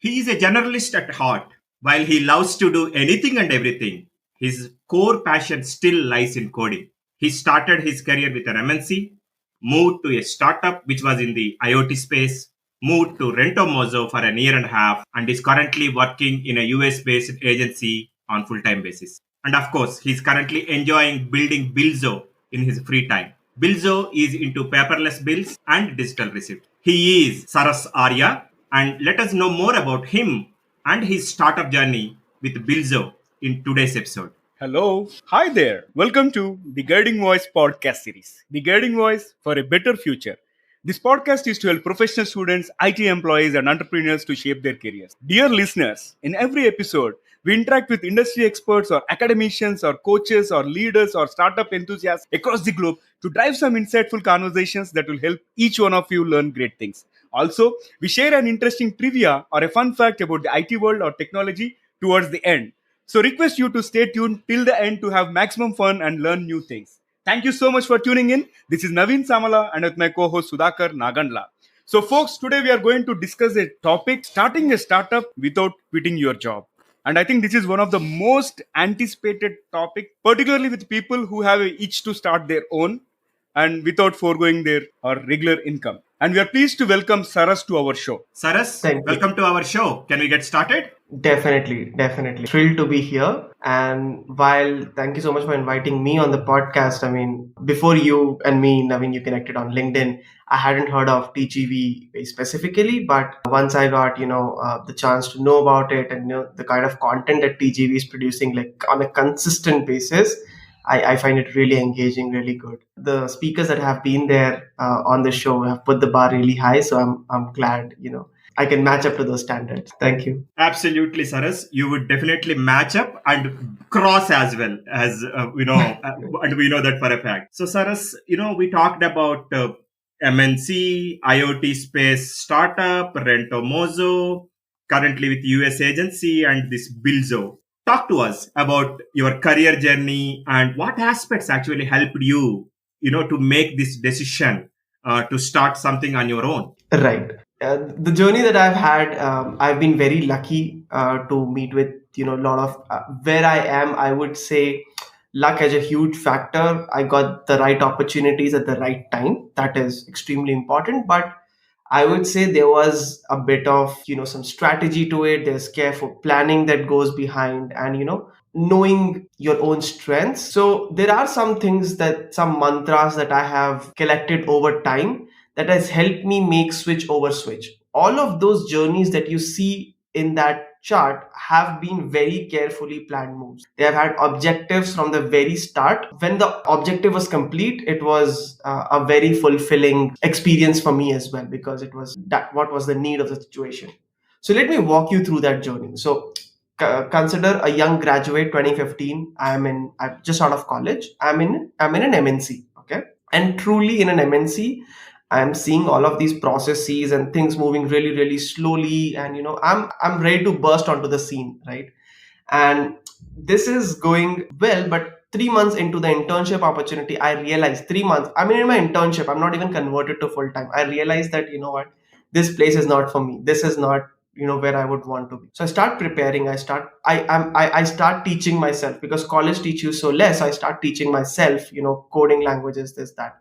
He is a generalist at heart. While he loves to do anything and everything, his core passion still lies in coding. He started his career with an MNC, moved to a startup which was in the IoT space, moved to Rentomojo for a year and a half, and is currently working in a US based agency on full time basis. And of course, he's currently enjoying building Bilzo in his free time. Bilzo is into paperless bills and digital receipt. He is Saras Arya, and let us know more about him and his startup journey with Bilzo in today's episode. Hello. Hi there. Welcome to the Guiding Voice podcast series. The Guiding Voice for a better future. This podcast is to help professional students, IT employees, and entrepreneurs to shape their careers. Dear listeners, in every episode, we interact with industry experts or academicians or coaches or leaders or startup enthusiasts across the globe to drive some insightful conversations that will help each one of you learn great things. Also, we share an interesting trivia or a fun fact about the IT world or technology towards the end. So request you to stay tuned till the end to have maximum fun and learn new things. Thank you so much for tuning in. This is Naveen Samala and with my co-host Sudhakar Nagandla. So folks, today we are going to discuss a topic, starting a startup without quitting your job. And I think this is one of the most anticipated topic, particularly with people who have an itch to start their own and without foregoing their or regular income. And we are pleased to welcome Saras to our show. Saras, welcome to our show. Can we get started? Definitely. Thrilled to be here. And while thank you so much for inviting me on the podcast. I mean, before you and me, Naveen, you connected on LinkedIn. I hadn't heard of TGV very specifically, but once I got, the chance to know about it and the kind of content that TGV is producing like on a consistent basis, I find it really engaging, really good. The speakers that have been there on the show have put the bar really high. So I'm glad, I can match up to those standards. Thank you. Absolutely, Saras. You would definitely match up and cross as well as, and we know that for a fact. So, Saras, we talked about MNC, IoT space startup, Rentomojo, currently with US agency and this Bilzo. Talk to us about your career journey and what aspects actually helped you, to make this decision to start something on your own. Right. The journey that I've had, I've been very lucky to meet with, a lot of where I am. I would say luck is a huge factor. I got the right opportunities at the right time. That is extremely important. But I would say there was a bit of, some strategy to it. There's careful planning that goes behind and, knowing your own strengths. So there are some some mantras that I have collected over time that has helped me make switch over switch. All of those journeys that you see in that chart have been very carefully planned moves. They have had objectives from the very start. When the objective was complete, it was a very fulfilling experience for me as well, because it was that what was the need of the situation. So let me walk you through that journey. So consider a young graduate, 2015. I'm just out of college. I'm in an MNC. Okay. And truly in an MNC, I'm seeing all of these processes and things moving really, really slowly. And, I'm ready to burst onto the scene, right? And this is going well, but 3 months into the internship opportunity, I realized 3 months, I'm in my internship, I'm not even converted to full time. I realized that, this place is not for me. This is not, where I would want to be. So I start preparing. I start teaching myself, because college teach you so less. I start teaching myself, coding languages, this, that.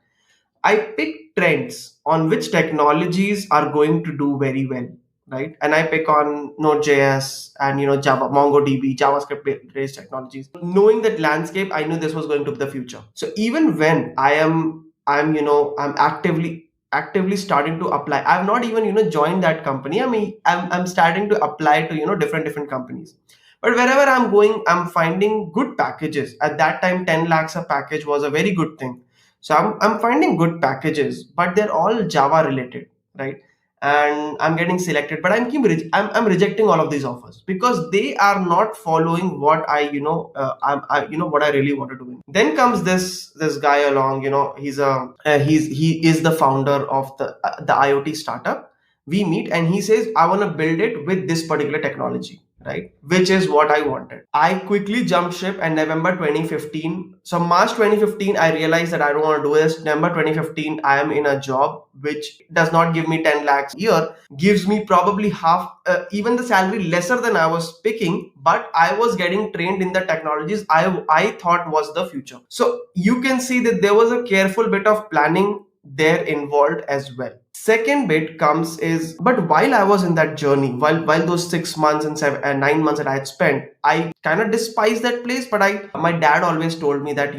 I pick trends on which technologies are going to do very well, right? And I pick on Node.js and Java, MongoDB, JavaScript based technologies. Knowing that landscape, I knew this was going to be the future. So even when I'm actively starting to apply. I've not even joined that company. I mean, I'm starting to apply to different companies. But wherever I'm going, I'm finding good packages. At that time, 10 lakhs a package was a very good thing. So I'm finding good packages, but they're all Java related, right? And I'm getting selected, but I'm rejecting all of these offers because they are not following what what I really want to do. Then comes this guy along. He is the founder of the IoT startup. We meet and he says, I want to build it with this particular technology, right? Which is what I wanted. I quickly jumped ship, and November 2015. So March 2015, I realized that I don't want to do this. November 2015, I am in a job which does not give me 10 lakhs a year, gives me probably half, even the salary lesser than I was picking, but I was getting trained in the technologies I thought was the future. So you can see that there was a careful bit of planning there involved as well. Second bit comes is, but while I was in that journey, while those 6 months and 9 months that I had spent, I kind of despised that place. But my dad always told me that,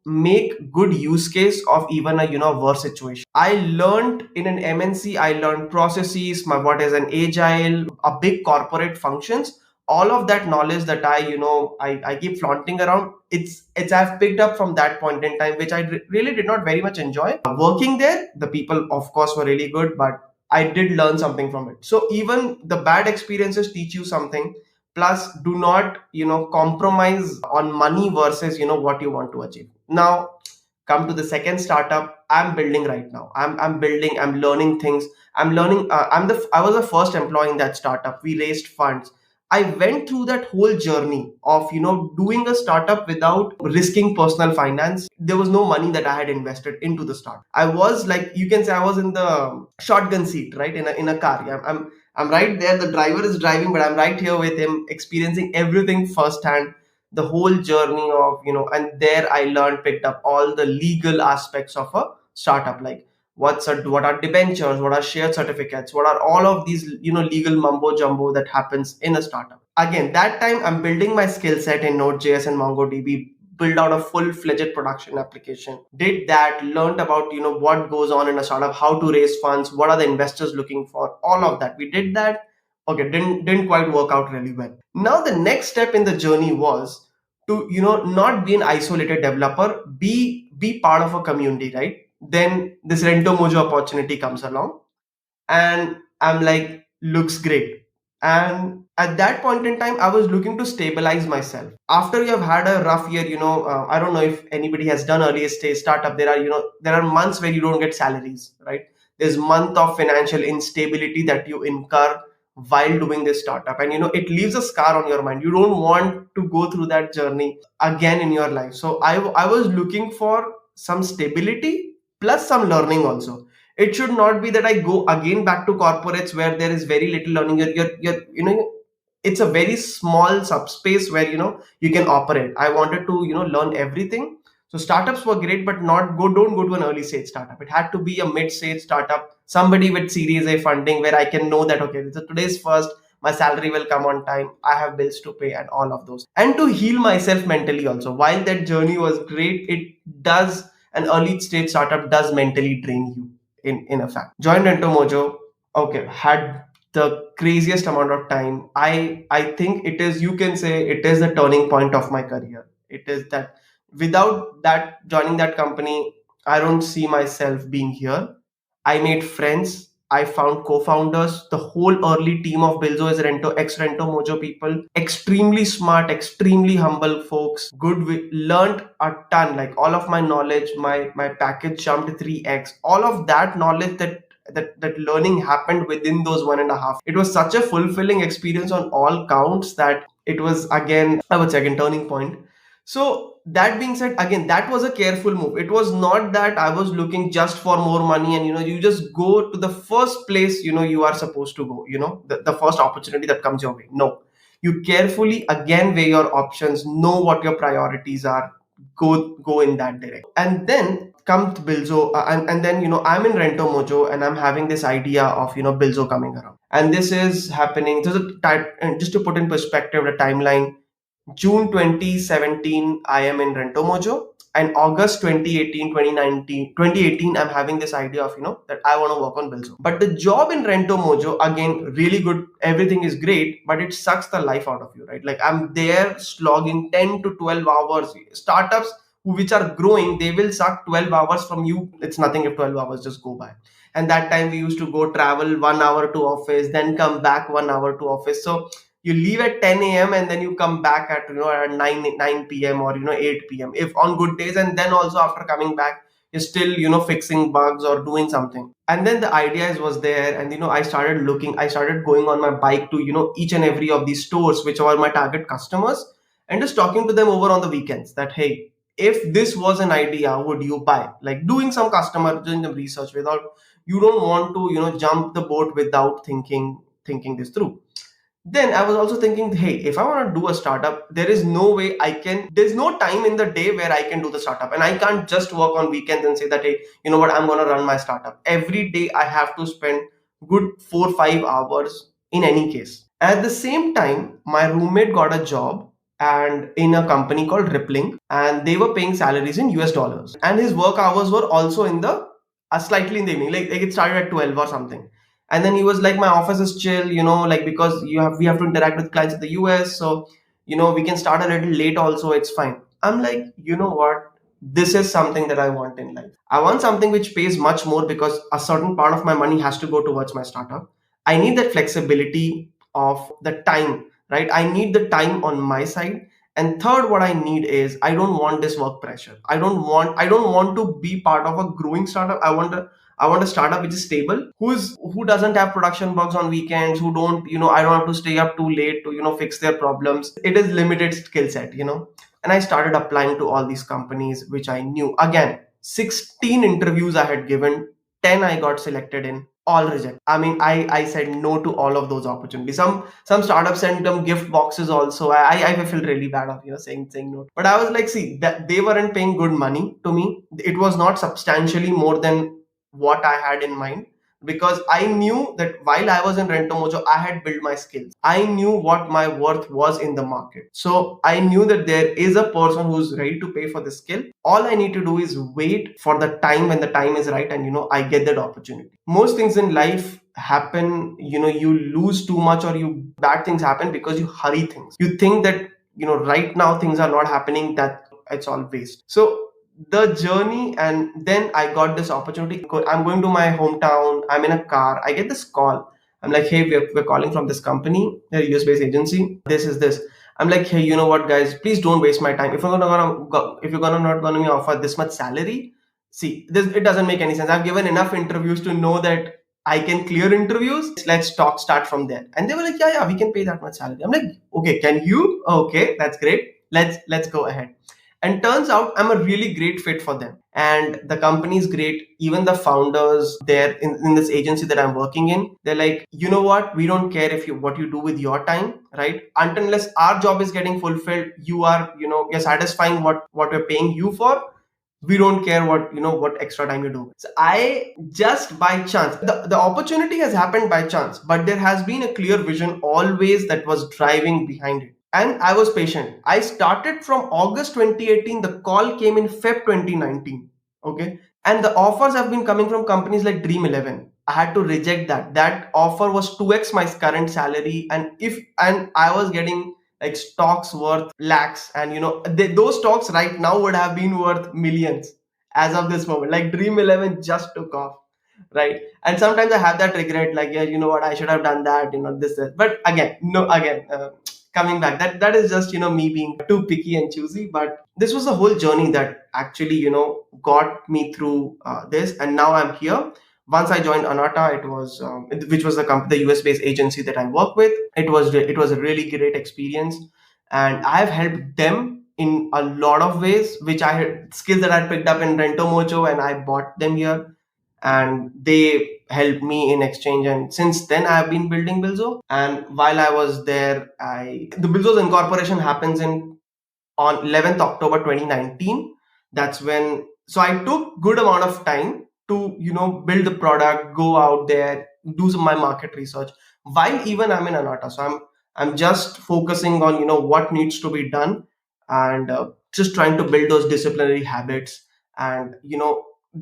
make good use case of even a worse situation. I learned in an MNC, I learned processes, what is an agile, a big corporate functions. All of that knowledge that I keep flaunting around, it's I've picked up from that point in time, which I really did not very much enjoy working there. The people of course were really good, but I did learn something from it. So even the bad experiences teach you something. Plus, do not compromise on money versus what you want to achieve. Now come to the second startup I'm building right now. I'm building, I'm learning things. I'm learning, I was the first employee in that startup. We raised funds. I went through that whole journey of doing a startup without risking personal finance. There was no money that I had invested into the start. I was, like, you can say, I was in the shotgun seat, right, in a car. Yeah, I'm right there. The driver is driving, but I'm right here with him, experiencing everything firsthand, the whole journey of and there I learned, picked up all the legal aspects of a startup, like what are debentures, what are shared certificates, what are all of these legal mumbo jumbo that happens in a startup. Again, that time I'm building my skill set in Node.js and MongoDB, build out a full-fledged production application. Did that, learned about what goes on in a startup, how to raise funds, what are the investors looking for, all of that. We did that. Okay, didn't quite work out really well. Now the next step in the journey was to not be an isolated developer, be part of a community, right? Then this Rentomojo opportunity comes along, and I'm like, looks great. And at that point in time, I was looking to stabilize myself. After you have had a rough year, I don't know if anybody has done early stage startup. There are months where you don't get salaries, right? There's month of financial instability that you incur while doing this startup, and it leaves a scar on your mind. You don't want to go through that journey again in your life. So I was looking for some stability plus some learning also. It should not be that I go again back to corporates where there is very little learning. It's a very small subspace where you can operate. I wanted to learn everything. So startups were great, but don't go to an early stage startup. It had to be a mid stage startup, somebody with Series A funding, where I can know that, okay, so today's first, my salary will come on time, I have bills to pay, and all of those. And to heal myself mentally also. While that journey was great, it does, an early stage startup does mentally drain you, in a fact. Joined Rentomojo, okay, had the craziest amount of time. I think it is, you can say it is the turning point of my career. It is that without that, joining that company, I don't see myself being here. I made friends. I found co-founders. The whole early team of Bilzo is ex-Rentomojo people. Extremely smart, extremely humble folks. Good, learned a ton. Like all of my knowledge, my package jumped 3x. All of that knowledge, that learning happened within those 1.5. It was such a fulfilling experience on all counts that it was, again, I would say, again, turning point. So that being said, again, that was a careful move. It was not that I was looking just for more money, and you just go to the first place you are supposed to go, the first opportunity that comes your way. No, you carefully again weigh your options, know what your priorities are, go in that direction. And then come to Bilzo, and then I'm in Rentomojo, and I'm having this idea of Bilzo coming around, and this is happening. And just to put in perspective the timeline, June 2017, I am in Rentomojo. And August 2018, I'm having this idea of, that I want to work on Bilzo. But the job in Rentomojo, again, really good. Everything is great, but it sucks the life out of you, right? Like I'm there slogging 10 to 12 hours. Startups which are growing, they will suck 12 hours from you. It's nothing if 12 hours just go by. And that time we used to go travel 1 hour to office, then come back 1 hour to office. So you leave at 10 a.m. and then you come back at at 9 p.m. or 8 p.m. if on good days. And then also after coming back, you're still fixing bugs or doing something. And then the ideas was there, and I started looking, I started going on my bike to each and every of these stores which are my target customers, and just talking to them over on the weekends that, hey, if this was an idea, would you buy? Like doing some customer, doing the research without, you don't want to jump the boat without thinking this through. Then I was also thinking, hey, if I want to do a startup, there is no way I can, there's no time in the day where I can do the startup, and I can't just work on weekends and say that, hey, you know what, I'm going to run my startup. Every day I have to spend good 4 5 hours in any case. At the same time, my roommate got a job and in a company called Rippling, and they were paying salaries in US dollars, and his work hours were also in the slightly in the evening, like it started at 12 or something. And then he was like, my office is chill, like because we have to interact with clients in the US, so we can start a little late also, it's fine. I'm like, you know what, this is something that I want in life. I want something which pays much more, because a certain part of my money has to go towards my startup. I need that flexibility of the time, right? I need the time on my side. And third, what I need is, I don't want this work pressure. I don't want to be part of a growing startup. I want a startup which is stable, who doesn't have production bugs on weekends, who don't, I don't have to stay up too late to, fix their problems. It is limited skill set. And I started applying to all these companies which I knew. Again, 16 interviews I had given, 10 I got selected in, all reject. I mean, I said no to all of those opportunities. Some startups sent them gift boxes also. I feel really bad of saying no. But I was like, see, that they weren't paying good money to me. It was not substantially more than what I had in mind, because I knew that while I was in Rentomojo, I had built my skills. I knew what my worth was in the market. So I knew that there is a person who's ready to pay for the skill. All I need to do is wait for the time when the time is right, and I get that opportunity. Most things in life happen, you lose too much, or you bad things happen because you hurry things. You think that right now things are not happening, that it's all waste. So the journey, and then I got this opportunity. I'm going to my hometown, I'm in a car, I get this call. I'm like, hey, we're calling from this company, a US based agency, this is this. I'm like, hey, you know what, guys, please don't waste my time. If you're gonna not gonna me offer this much salary, see, this, it doesn't make any sense. I've given enough interviews to know that I can clear interviews. Let's start from there. And they were like, yeah, we can pay that much salary. I'm like, okay, can you? Okay, that's great, let's go ahead. And turns out I'm a really great fit for them, and the company is great. Even the founders there in this agency that I'm working in, they're like, you know what, we don't care if you what you do with your time, right? Until unless our job is getting fulfilled, you're satisfying what we're paying you for. We don't care what extra time you do. So I just by chance, the opportunity has happened by chance, but there has been a clear vision always that was driving behind it. And I was patient. I started from August 2018. The call came in Feb 2019. Okay. And the offers have been coming from companies like Dream 11. I had to reject that. That offer was 2x my current salary. And I was getting like stocks worth lakhs. And those stocks right now would have been worth millions as of this moment. Like Dream 11 just took off. Right. And sometimes I have that regret, like, yeah, you know what, I should have done that, this. But again, no, again, coming back, that is just me being too picky and choosy. But this was the whole journey that actually got me through this, and now I'm here. Once I joined Anata, it was which was the US based agency that I work with. It was a really great experience, and I have helped them in a lot of ways, which I had skills that I picked up in Rentomojo, and I bought them here, and they helped me in exchange. And since then I have been building Bilzo. And while I was there, the Bilzo's incorporation happens on 11th October 2019. That's when, so I took good amount of time to build the product, go out there, do some my market research while even I'm in Anata. So I'm just focusing on what needs to be done, and just trying to build those disciplinary habits. And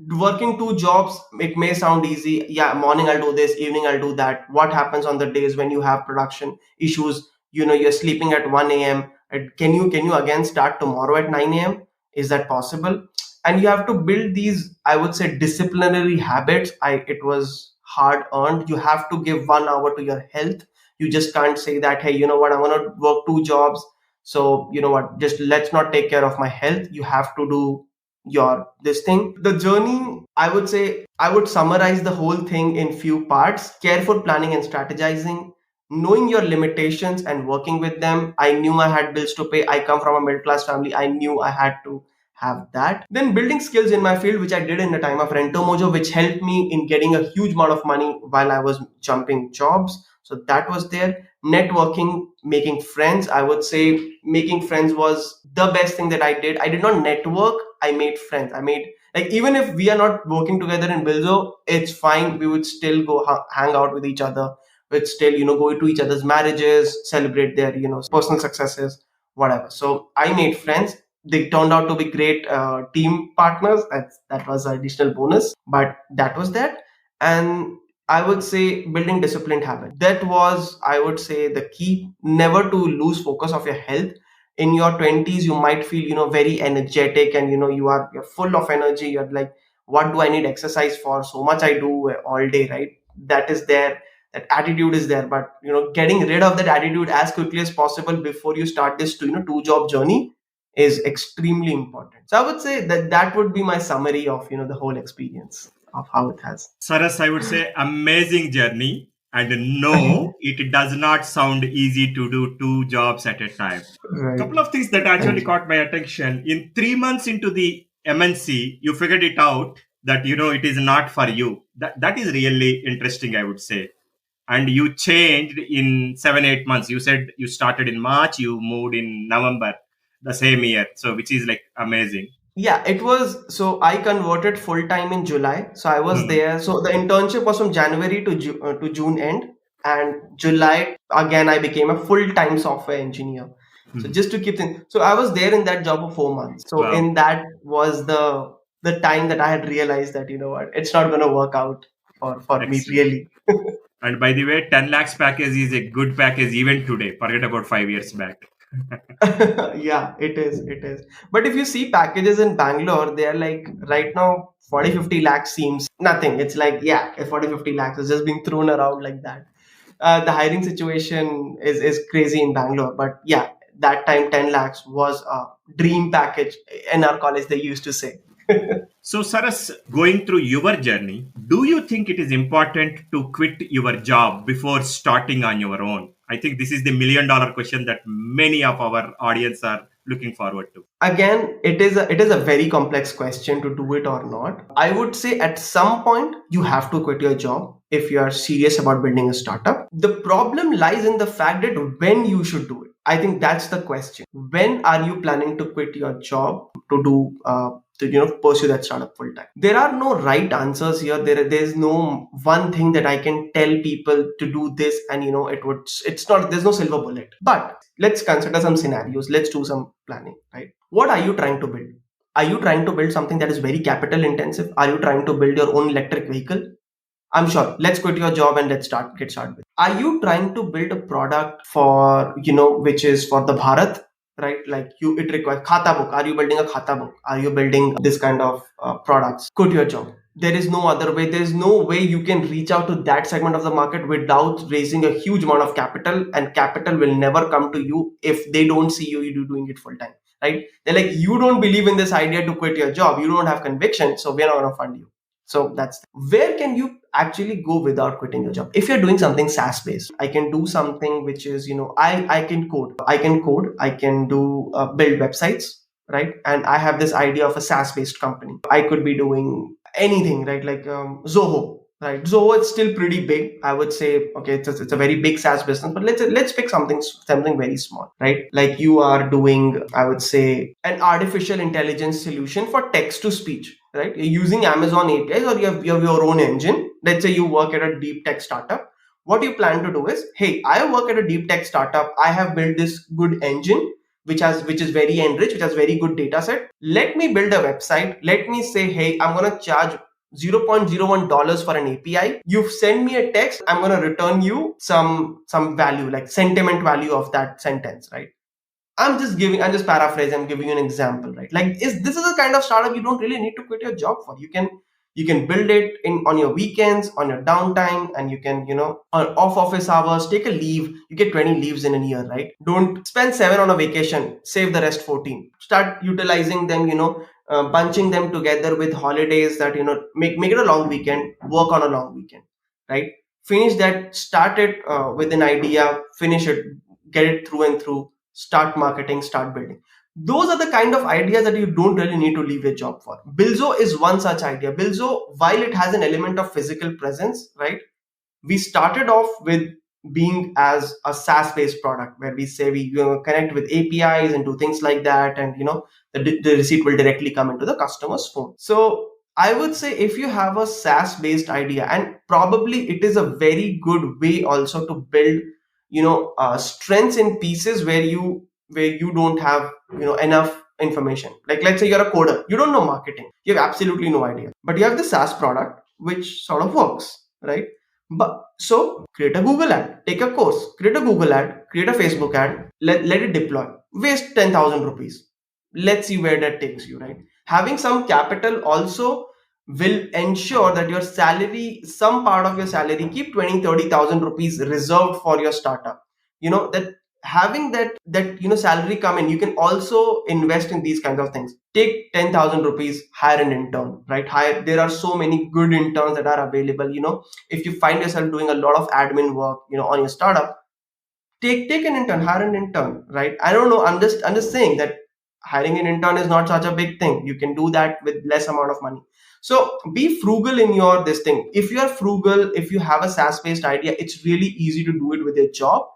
working two jobs, it may sound easy. Yeah, morning I'll do this, evening I'll do that. What happens on the days when you have production issues? You're sleeping at 1 a.m. Can you again start tomorrow at 9 a.m.? Is that possible? And you have to build these, I would say, disciplinary habits. It was hard earned. You have to give 1 hour to your health. You just can't say that, hey, you know what, I'm gonna work two jobs, so you know what, just let's not take care of my health. You have to do your this thing. The journey, I would say, I would summarize the whole thing in few parts: careful planning and strategizing, knowing your limitations and working with them. I knew I had bills to pay. I come from a middle class family. I knew I had to have that. Then building skills in my field, which I did in the time of Rentomojo, which helped me in getting a huge amount of money while I was jumping jobs. So that was there. Networking, making friends. I would say making friends was the best thing that I did. I did not network. I made friends. I made, like, even if we are not working together in Bilzo, it's fine. We would still go hang out with each other. We'd still, go to each other's marriages, celebrate their, personal successes, whatever. So I made friends. They turned out to be great team partners. That was an additional bonus, but that was that. And I would say building disciplined habit. That was, I would say, the key. Never to lose focus of your health. In your 20s, you might feel, very energetic, and you're full of energy. You're like, what do I need exercise for? So much I do all day, right? That is there. That attitude is there, but getting rid of that attitude as quickly as possible before you start this two job journey is extremely important. So I would say that would be my summary of the whole experience of how it has. Saras, I would say amazing journey. And no, it does not sound easy to do two jobs at a time. Right. Couple of things that actually Thank you. caught my attention. In 3 months into the MNC, you figured it out that it is not for you. That is really interesting, I would say. And you changed in 7-8 months. You said you started in March, you moved in November the same year. So which is like amazing. Yeah, it was. So I converted full time in July. So I was Hmm. there. So the internship was from January to June end, and July again I became a full time software engineer. So Hmm. just to keep things. So I was there in that job for 4 months. So Wow. in that was the time that I had realized that what, it's not going to work out for me Excellent. really. And by the way, 10 lakhs package is a good package even today. Forget about 5 years back. Yeah, it is. But if you see packages in Bangalore, they are like right now 40-50 lakhs seems nothing. It's like, yeah, 40-50 lakhs is just being thrown around like that. The hiring situation is crazy in Bangalore, but yeah, that time 10 lakhs was a dream package in our college, they used to say. So, Saras, going through your journey, do you think it is important to quit your job before starting on your own? I think this is the $1 million question that many of our audience are looking forward to. Again, it is a very complex question to do it or not. I would say at some point you have to quit your job if you are serious about building a startup. The problem lies in the fact that when you should do it. I think that's the question. When are you planning to quit your job to do to pursue that startup full time? There are no right answers here. There's no one thing that I can tell people to do this, and it's not, there's no silver bullet. But let's consider some scenarios. Let's do some planning, right? What are you trying to build? Are you trying to build something that is very capital intensive? Are you trying to build your own electric vehicle? I'm sure. Let's quit your job and let's get started with. Are you trying to build a product for, which is for the Bharat, right? Like it requires khata book. Are you building a khata book? Are you building this kind of products? Quit your job. There is no other way. There's no way you can reach out to that segment of the market without raising a huge amount of capital, and capital will never come to you if they don't see you doing it full time, right? They're like, you don't believe in this idea to quit your job. You don't have conviction, so we're not going to fund you. So that's where can you actually go without quitting your job. If you're doing something SaaS based, I can do something which is, I can code. I can do build websites, right? And I have this idea of a SaaS based company. I could be doing anything, right? Like Zoho, right? Zoho is still pretty big. I would say, okay, it's a very big SaaS business, but let's pick something very small, right? Like you are doing, I would say, an artificial intelligence solution for text to speech, right? You're using Amazon APIs, or you have your own engine. Let's say you work at a deep tech startup. What you plan to do is, hey, I work at a deep tech startup. I have built this good engine which is very enriched, which has very good data set. Let me build a website. Let me say, hey, I'm gonna charge $0.01 for an API. You send me a text, I'm gonna return you some value, like sentiment value of that sentence, right? I'm just paraphrasing, I'm giving you an example, right? Like, this is a kind of startup you don't really need to quit your job for. You can build it on your weekends, on your downtime, and you can, on off office hours, take a leave. You get 20 leaves in a year, right? Don't spend 7 on a vacation, save the rest 14. Start utilizing them, bunching them together with holidays that make it a long weekend, work on a long weekend, right? Finish that, start it with an idea, finish it, get it through and through, start marketing, start building. Those are the kind of ideas that you don't really need to leave your job for. Bilzo is one such idea. Bilzo, while it has an element of physical presence, right, we started off with being as a SaaS based product where we say we connect with APIs and do things like that, and the receipt will directly come into the customer's phone. So I would say if you have a SaaS based idea, and probably it is a very good way also to build strengths in pieces where you don't have enough information. Like, let's say you're a coder, you don't know marketing, you have absolutely no idea, but you have the SaaS product which sort of works, right? But so create a Google ad, take a course, create a Google ad, create a Facebook ad, let it deploy. Waste 10,000 rupees. Let's see where that takes you, right? Having some capital also will ensure that your salary, some part of your salary, keep 20, 30,000 rupees reserved for your startup. That having that salary come in, you can also invest in these kinds of things. Take 10,000 rupees, hire an intern, right? There are so many good interns that are available. If you find yourself doing a lot of admin work on your startup, take an intern, hire an intern, right? I don't know, I'm just saying that hiring an intern is not such a big thing. You can do that with less amount of money. So be frugal in your this thing. If you are frugal, if you have a SaaS based idea, it's really easy to do it with your job.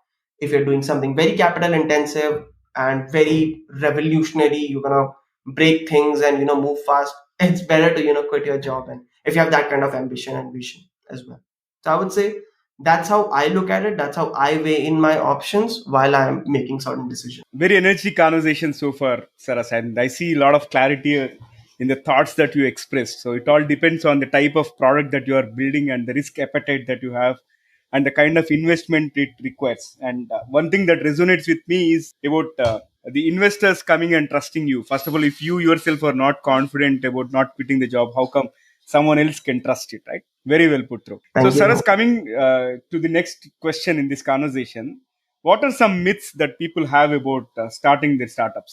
If you're doing something very capital intensive and very revolutionary, you're gonna break things and move fast, it's better to quit your job, and if you have that kind of ambition and vision as well. So I would say that's how I look at it. That's how I weigh in my options while I'm making certain decisions. Very energetic conversation so far, Saras, and I see a lot of clarity in the thoughts that you expressed. So it all depends on the type of product that you are building and the risk appetite that you have and the kind of investment it requires. And one thing that resonates with me is about the investors coming and trusting you. First of all, if you yourself are not confident about not quitting the job, how come someone else can trust it, right? Very well put through. So, Thank you. Saras, coming to the next question in this conversation, what are some myths that people have about starting their startups?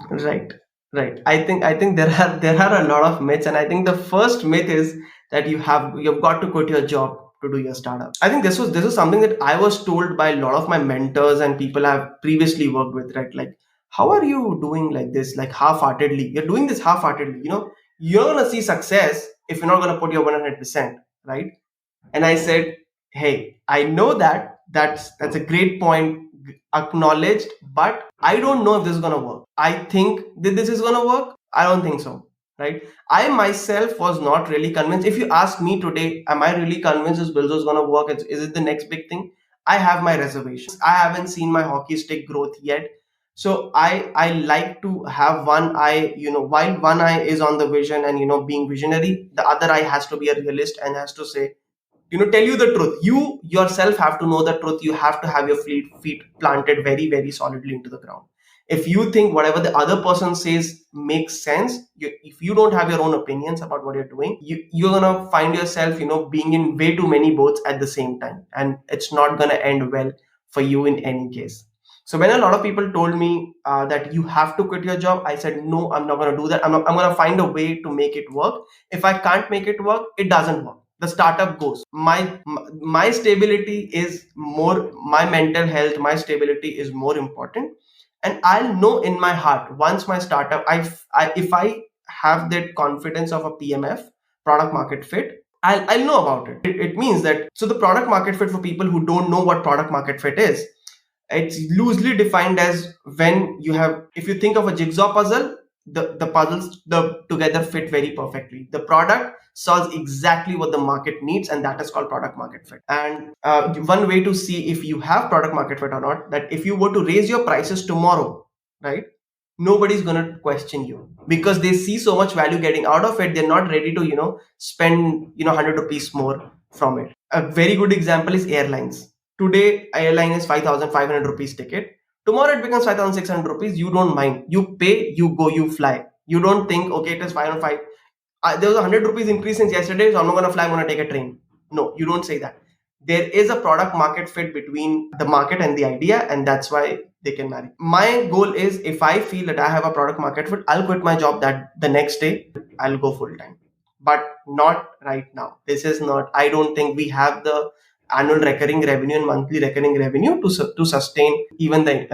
Right. I think there are a lot of myths, and I think the first myth is that you've got to quit your job to do your startup. I think this was something that I was told by a lot of my mentors and people I've previously worked with, right? Like, how are you doing like this, like half-heartedly? You're doing this half-heartedly. You're gonna see success if you're not gonna put your 100%, right? And I said, hey, I know that's a great point, acknowledged, but I don't know if this is going to work. I think that this is going to work. I don't think so, right? I myself was not really convinced. If you ask me today, am I really convinced this Bilzo is going to work? Is it the next big thing? I have my reservations. I haven't seen my hockey stick growth yet. So I like to have one eye, while one eye is on the vision and being visionary, the other eye has to be a realist and has to say, tell you the truth. You yourself have to know the truth. You have to have your feet planted very, very solidly into the ground. If you think whatever the other person says makes sense, if you don't have your own opinions about what you're doing, you're gonna find yourself being in way too many boats at the same time, and it's not gonna end well for you in any case. So when a lot of people told me that you have to quit your job, I said, no, I'm not gonna do that. I'm going to find a way to make it work. If I can't make it work, it doesn't work. The startup goes. My stability is more, my mental health, my stability is more important. And I'll know in my heart, once my startup, if I have that confidence of a PMF, product market fit, I'll know about it. It means that, so the product market fit, for people who don't know what product market fit is, it's loosely defined as when you have, if you think of a jigsaw puzzle, the puzzles together fit very perfectly. The product solves exactly what the market needs, and that is called product market fit. And one way to see if you have product market fit or not, that if you were to raise your prices tomorrow, right, nobody's going to question you, because they see so much value getting out of it. They're not ready to spend 100 rupees more from it. A very good example is airlines. Today airline is 5,500 rupees ticket. Tomorrow it becomes 5,600 rupees. You don't mind. You pay, you go, you fly. You don't think, okay, it is 505. There was a 100 rupees increase since yesterday, so I'm not going to fly, I'm going to take a train. No, you don't say that. There is a product market fit between the market and the idea, and that's why they can marry. My goal is, if I feel that I have a product market fit, I'll quit my job that the next day, I'll go full time. But not right now. This is not, I don't think we have the annual recurring revenue and monthly recurring revenue to sustain even the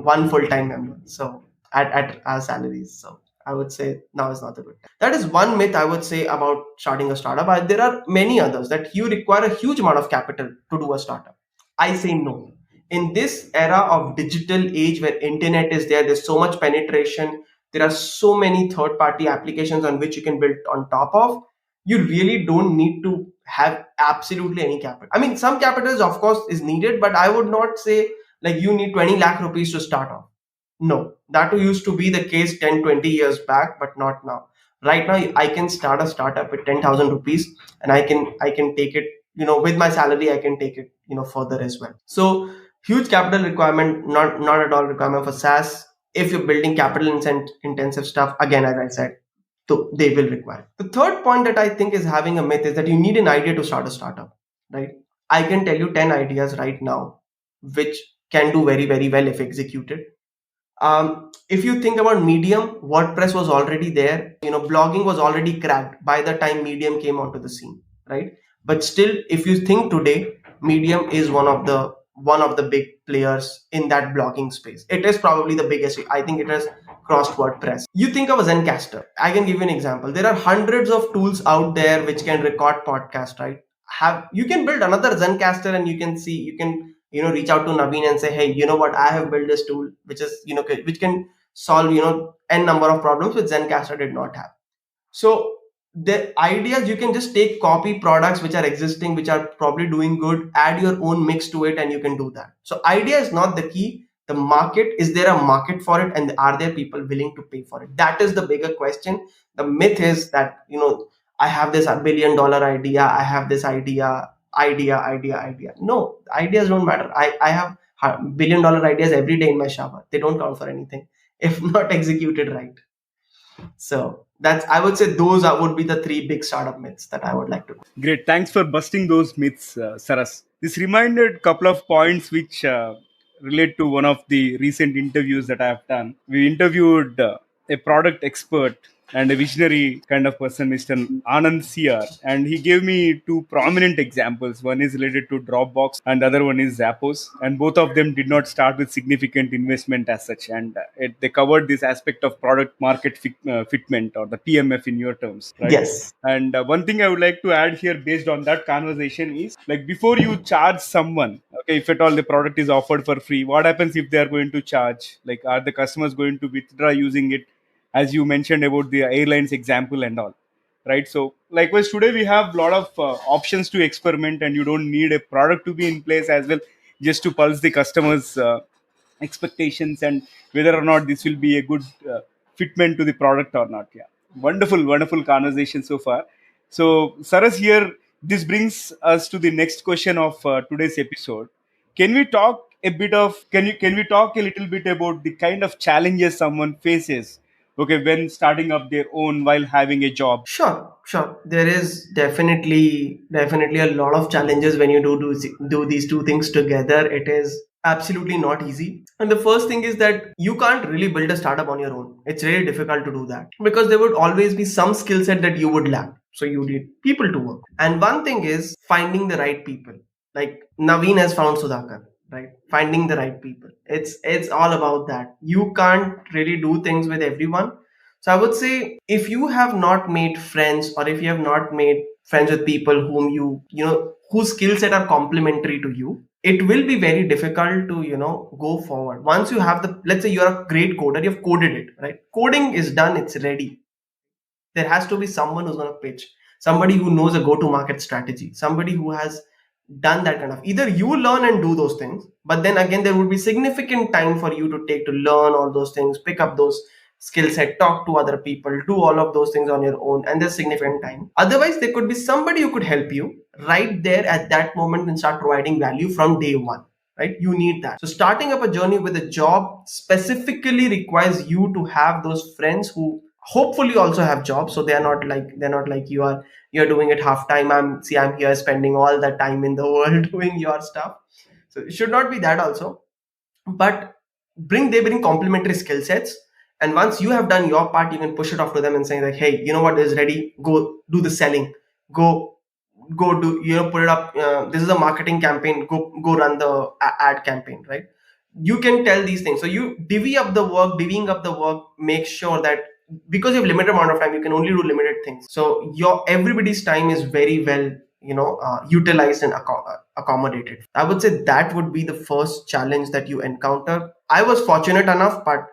one full time member. So at our salaries. So I would say now is not the good time. That is one myth I would say about starting a startup. There are many others, that you require a huge amount of capital to do a startup. I say no. In this era of digital age where internet is there, there's so much penetration, there are so many third party applications on which you can build on top of. You really don't need to have absolutely any capital. I mean, some capital of course is needed, but I would not say like you need 20 lakh rupees to start off. No, that used to be the case 10, 20 years back, but not now. Right now, I can start a startup with 10,000 rupees, and I can take it, with my salary, I can take it, further as well. So huge capital requirement, not at all requirement for SaaS. If you're building capital intensive stuff, again, as I said, so they will require. The third point that I think is having a myth is that you need an idea to start a startup, right? I can tell you 10 ideas right now, which can do very, very well if executed. If you think about Medium, WordPress was already there. Blogging was already cracked by the time Medium came onto the scene, right? But still, if you think today, Medium is one of the big players in that blogging space. It is probably the biggest. I think it has crossed WordPress. You think of a Zencaster. I can give you an example. There are hundreds of tools out there which can record podcast, right? You can build another Zencaster, and you can reach out to Naveen and say, hey, you know what, I have built this tool which is which can solve n number of problems which Zencaster did not have. So the idea is you can just take copy products which are existing, which are probably doing good, add your own mix to it, and you can do that. So idea is not the key. The market, is there a market for it, and are there people willing to pay for it? That is the bigger question. The myth is that I have this $1 billion idea, I have this idea. No, ideas don't matter. I have $1 billion ideas every day in my shower. They don't count for anything if not executed right. So that's, I would say, would be the three big startup myths that I would like to. Great. Thanks for busting those myths, Saras. This reminded a couple of points which relate to one of the recent interviews that I have done. We interviewed a product expert and a visionary kind of person, Mr. Anand CR. And he gave me two prominent examples. One is related to Dropbox and the other one is Zappos. And both of them did not start with significant investment as such. And they covered this aspect of product market fitment, or the PMF in your terms, right? Yes. And one thing I would like to add here based on that conversation is, like, before you charge someone, okay, if at all the product is offered for free, what happens if they are going to charge? Like, are the customers going to withdraw using it? As you mentioned about the airlines example and all, right? So likewise, today we have a lot of options to experiment, and you don't need a product to be in place as well, just to pulse the customers' expectations and whether or not this will be a good fitment to the product or not. Yeah, wonderful conversation so far. So Saras, here this brings us to the next question of today's episode. Can we talk a bit of can we talk a little bit about the kind of challenges someone faces, okay, when starting up their own while having a job? Sure. There is definitely a lot of challenges when you do these two things together. It is absolutely not easy. And the first thing is that you can't really build a startup on your own. It's really difficult to do that because there would always be some skill set that you would lack. So you need people to work. And one thing is finding the right people. Like Naveen has found Sudhakar, right? Finding the right people. It's all about that. You can't really do things with everyone. So I would say, if you have not made friends, or if you have not made friends with people whom whose skill set are complementary to you, it will be very difficult to go forward. Once you have let's say you're a great coder, you've coded it, right? Coding is done, it's ready. There has to be someone who's going to pitch, somebody who knows a go-to-market strategy, somebody who has done that kind of. Either you learn and do those things, but then again there would be significant time for you to take to learn all those things, pick up those skill set, talk to other people, do all of those things on your own, and there's significant time. Otherwise, there could be somebody who could help you right there at that moment and start providing value from day one, right? You need that. So starting up a journey with a job specifically requires you to have those friends who hopefully also have jobs, so they're not like you're doing it half time. I'm here spending all the time in the world doing your stuff. So it should not be that also. But they bring complementary skill sets. And once you have done your part, you can push it off to them and say like, hey, you know what, is ready, go do the selling, go do, put it up, this is a marketing campaign, go run the ad campaign, right? You can tell these things. So you divvying up the work, make sure that because you have limited amount of time, you can only do limited things. So your everybody's time is very well, utilized and accommodated. I would say that would be the first challenge that you encounter. I was fortunate enough, but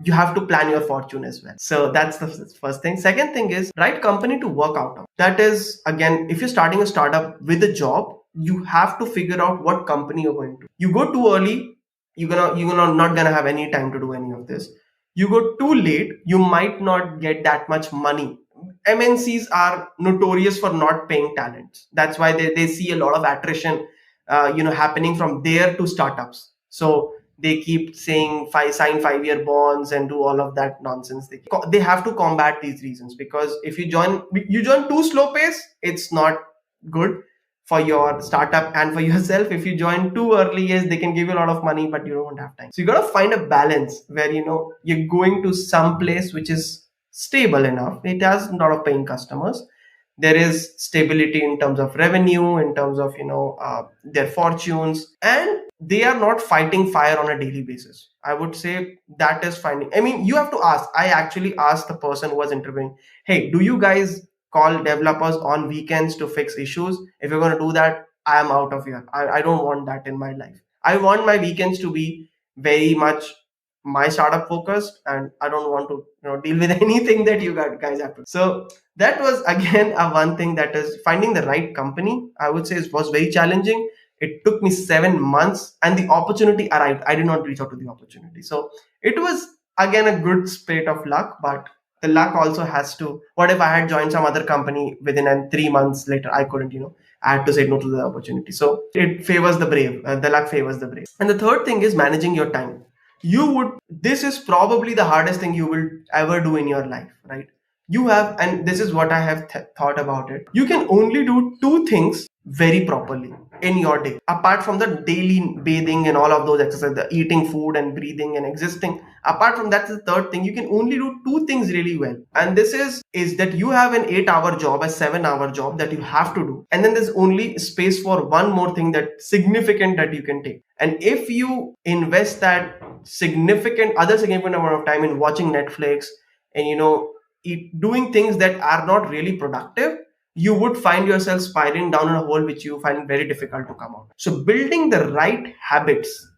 you have to plan your fortune as well. So that's the first thing. Second thing is right company to work out of. That is, again, if you're starting a startup with a job, you have to figure out what company you're going to. You go too early, you're not gonna have any time to do any of this. You go too late, you might not get that much money. MNCs are notorious for not paying talents. That's why they see a lot of attrition, happening from there to startups. So they keep saying sign 5-year bonds and do all of that nonsense. They have to combat these reasons, because if you join too slow pace, it's not good for your startup and for yourself. If you join too early, yes, they can give you a lot of money, but you don't have time. So you got to find a balance where you're going to some place which is stable enough. It has a lot of paying customers. There is stability in terms of revenue, in terms of their fortunes, and they are not fighting fire on a daily basis. I would say that is finding. I mean, you have to ask. I actually asked the person who was interviewing, hey, do you guys call developers on weekends to fix issues? If you're going to do that, I am out of here. I don't want that in my life. I want my weekends to be very much my startup focused, and I don't want to deal with anything that you guys have to. So that was again a one thing, that is finding the right company. I would say it was very challenging. It took me 7 months, and the opportunity arrived. I did not reach out to the opportunity. So it was again a good spate of luck, but the luck also has to. What if I had joined some other company within 3 months later? I couldn't, I had to say no to the opportunity. So it favors the brave. The luck favors the brave. And the third thing is managing your time. This is probably the hardest thing you will ever do in your life, right? And this is what I have thought about it. You can only do two things very properly in your day, apart from the daily bathing and all of those exercises, the eating food and breathing and existing. Apart from that, the third thing, you can only do two things really well. And this is that you have an 8-hour job, a 7-hour job that you have to do. And then there's only space for one more thing that significant that you can take. And if you invest that significant amount of time in watching Netflix and doing things that are not really productive, you would find yourself spiraling down in a hole which you find very difficult to come out. So building the right habits,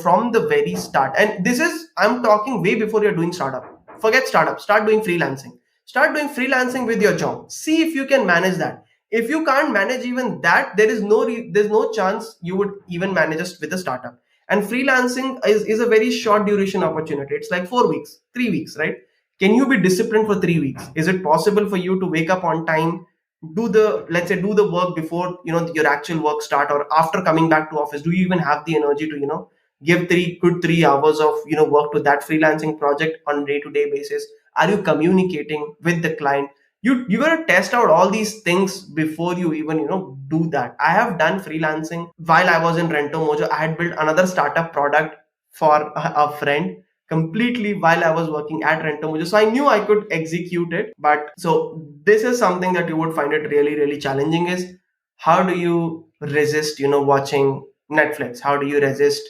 from the very start. And this is, I'm talking way before you're doing startup. Forget startup, start doing freelancing. Start doing freelancing with your job. See if you can manage that. If you can't manage even that, there's no chance you would even manage us with a startup. And freelancing is a very short duration opportunity. It's like 4 weeks, 3 weeks, right? Can you be disciplined for 3 weeks? Is it possible for you to wake up on time, do the work before your actual work start, or after coming back to office? Do you even have the energy to give 3 hours of work to that freelancing project on day-to-day basis? Are you communicating with the client? You got to test out all these things before you even do that. I have done freelancing while I was in Rentomojo. I had built another startup product for a friend completely while I was working at Rentomojo. So I knew I could execute it. But so this is something that you would find it really, really challenging, is how do you resist, watching Netflix? How do you resist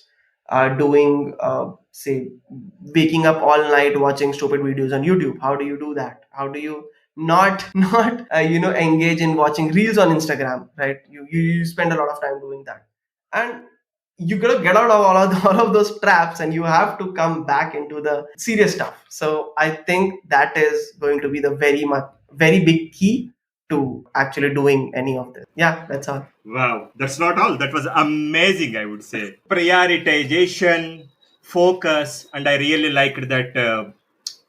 doing, say, waking up all night watching stupid videos on YouTube? How do you do that? How do you not engage in watching reels on Instagram, right? You spend a lot of time doing that. And you gotta get out of all of those traps, and you have to come back into the serious stuff. So I think that is going to be the very big key to actually doing any of this. Yeah, that's all. Wow, that's not all. That was amazing, I would say. Prioritization, focus, and I really liked that,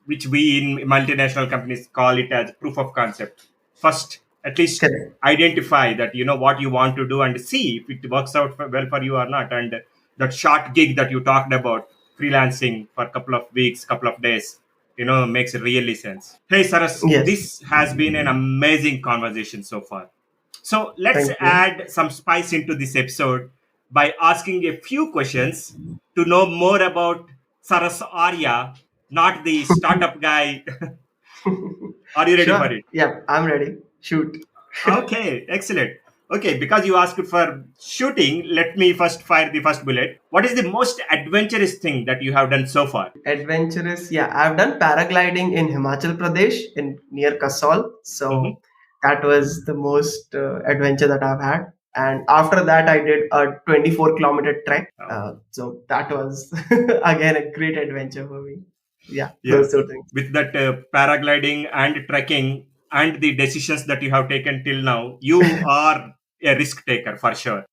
which we in multinational companies call it as proof of concept. First, at least Correct. identify that what you want to do and see if it works out well for you or not. And that short gig that you talked about, freelancing for a couple of weeks, couple of days, makes really sense. Hey, Saras, Yes. this has been an amazing conversation so far. So let's Thank you. add some spice into this episode by asking a few questions to know more about Saras Arya, not the startup guy. Are you ready for Sure. it? Yeah, I'm ready. Shoot. Okay, excellent. Okay, because you asked for shooting, let me first fire the first bullet. What is the most adventurous thing that you have done so far? Adventurous. Yeah, I've done paragliding in Himachal Pradesh in near Kasol. So Mhm. that was the most adventure that I've had. And after that, I did a 24-kilometer trek. Oh, So that was again a great adventure for me. Yeah, yeah. those two things. With that paragliding and trekking and the decisions that you have taken till now, you are a risk taker for sure.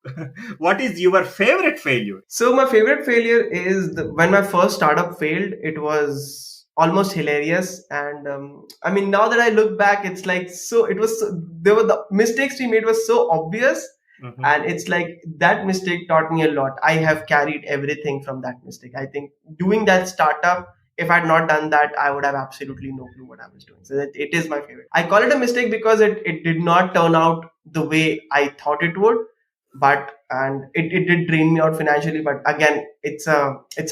What is your favorite failure? So my favorite failure is when my first startup failed. It was almost hilarious, and I mean, now that I look back, it's like so. It was there were the mistakes we made was so obvious, Mhm. and it's like that mistake taught me a lot. I have carried everything from that mistake. I think doing that startup, if I had not done that, I would have absolutely no clue what I was doing. So that it is my favorite. I call it a mistake because it did not turn out the way I thought it would, but and it did drain me out financially, but again it's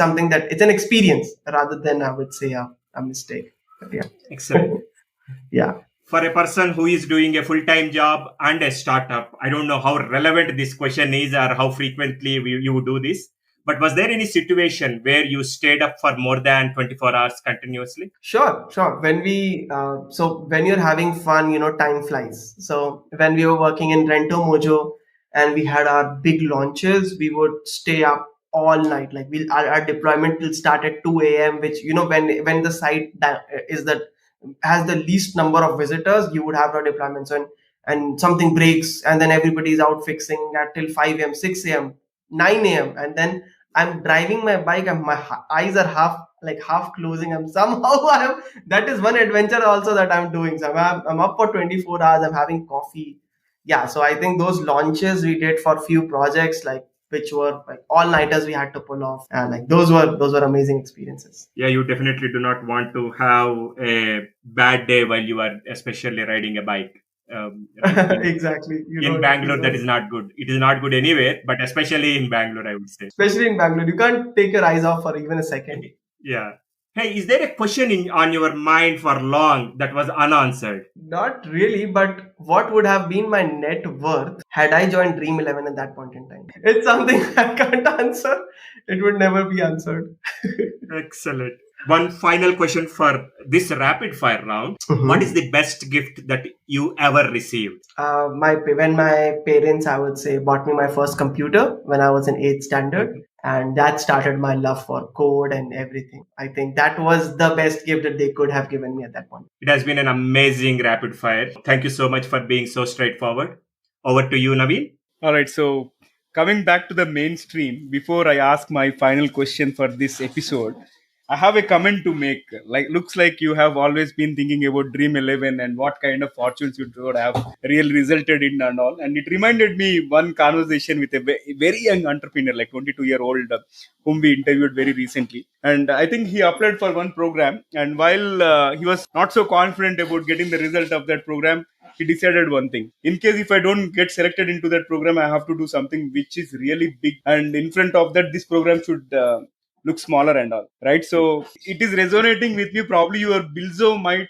something that it's an experience rather than I would say a mistake. But yeah. Excellent. Yeah. For a person who is doing a full-time job and a startup, I don't know how relevant this question is or how frequently you do this, but was there any situation where you stayed up for more than 24 hours continuously? Sure. So when you're having fun, time flies. So when we were working in Rentomojo and we had our big launches, we would stay up all night. Like our deployment will start at 2 a.m., which when the site is that has the least number of visitors, you would have a deployment. So and something breaks, and then everybody's out fixing at till 5 a.m., 6 a.m., 9 a.m., and then I'm driving my bike and my eyes are half closing. I'm somehow I'm that is one adventure also that I'm doing. So I'm up for 24 hours. I'm having coffee. Yeah. So I think those launches we did for few projects like which were like all nighters we had to pull off. And like those were amazing experiences. Yeah, you definitely do not want to have a bad day while you are especially riding a bike. Right? Exactly. In You Bangalore, that is don't. not good. It is not good anywhere, but especially in Bangalore, I would say. Especially in Bangalore, you can't take your eyes off for even a second. Yeah. Hey, is there a question on your mind for long that was unanswered? Not really, but what would have been my net worth had I joined Dream 11 at that point in time? It's something I can't answer. It would never be answered. Excellent. One final question for this rapid fire round. What is Mhm. the best gift that you ever received? When my parents, I would say, bought me my first computer when I was in eighth standard, Mhm. and that started my love for code and everything. I think that was the best gift that they could have given me at that point. It has been an amazing rapid fire. Thank you so much for being so straightforward. Over to you, Naveen. All right, so coming back to the mainstream, before I ask my final question for this episode, I have a comment to make. Like, looks like you have always been thinking about Dream 11 and what kind of fortunes you would have really resulted in and all. And it reminded me one conversation with a very young entrepreneur, like 22-year-old, whom we interviewed very recently. And I think he applied for one program. And while he was not so confident about getting the result of that program, he decided one thing. In case if I don't get selected into that program, I have to do something which is really big. And in front of that, this program should look smaller and all. Right. So it is resonating with me. Probably your Bilzo might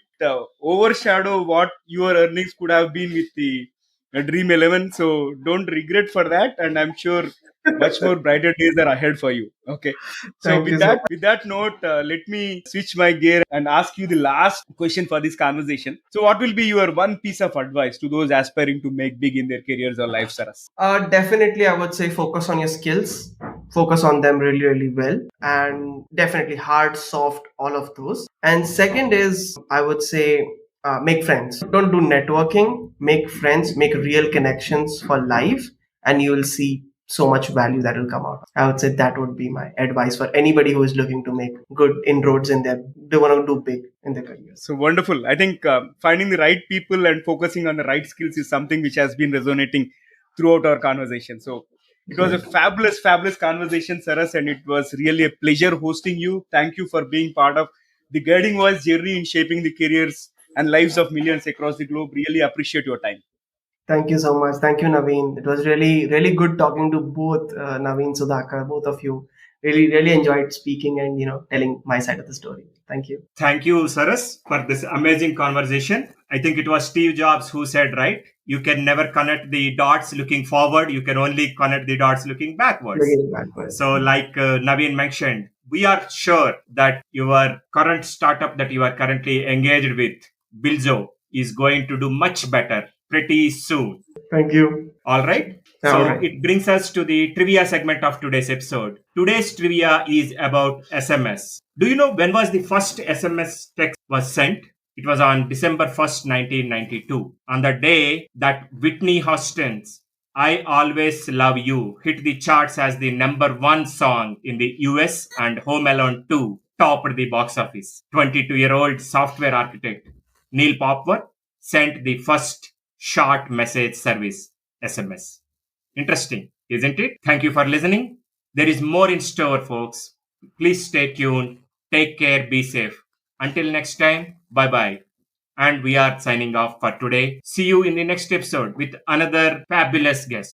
overshadow what your earnings could have been with the Dream 11. So don't regret for that. And I'm sure much more brighter days are ahead for you. Okay. So Thank you so much. with that note, let me switch my gear and ask you the last question for this conversation. So, what will be your one piece of advice to those aspiring to make big in their careers or life, Saras? Definitely, I would say focus on your skills, focus on them really, really well, and definitely hard, soft, all of those. And second is, I would say, make friends. Don't do networking, make friends, make real connections for life, and you will see so much value that will come out. I would say that would be my advice for anybody who is looking to make good inroads in their, they want to do big in their careers. So wonderful. I think finding the right people and focusing on the right skills is something which has been resonating throughout our conversation. So it was a Right. fabulous conversation, Saras, and it was really a pleasure hosting you. Thank you for being part of the Guiding Voice journey in shaping the careers and lives of millions across the globe. Really appreciate your time. Thank you so much. Thank you, Naveen. It was really, really good talking to both Naveen, Sudhakar, both of you. Really enjoyed speaking and telling my side of the story. Thank you. Thank you, Saras, for this amazing conversation. I think it was Steve Jobs who said, right, you can never connect the dots looking forward, you can only connect the dots looking backwards. Looking backwards. So, like Naveen mentioned, we are sure that your current startup that you are currently engaged with, Bilzo, is going to do much better pretty soon. Thank you. All right. All So right. it brings us to the trivia segment of today's episode. Today's trivia is about SMS. Do you know when was the first SMS text was sent? It was on December 1st, 1992. On the day that Whitney Houston's I Always Love You hit the charts as the number one song in the US, and Home Alone 2 topped the box office. 22-year-old software architect Neil Popper sent the first short message service, SMS. Interesting, isn't it? Thank you for listening. There is more in store, folks. Please stay tuned. Take care. Be safe. Until next time, bye bye. And we are signing off for today. See you in the next episode with another fabulous guest.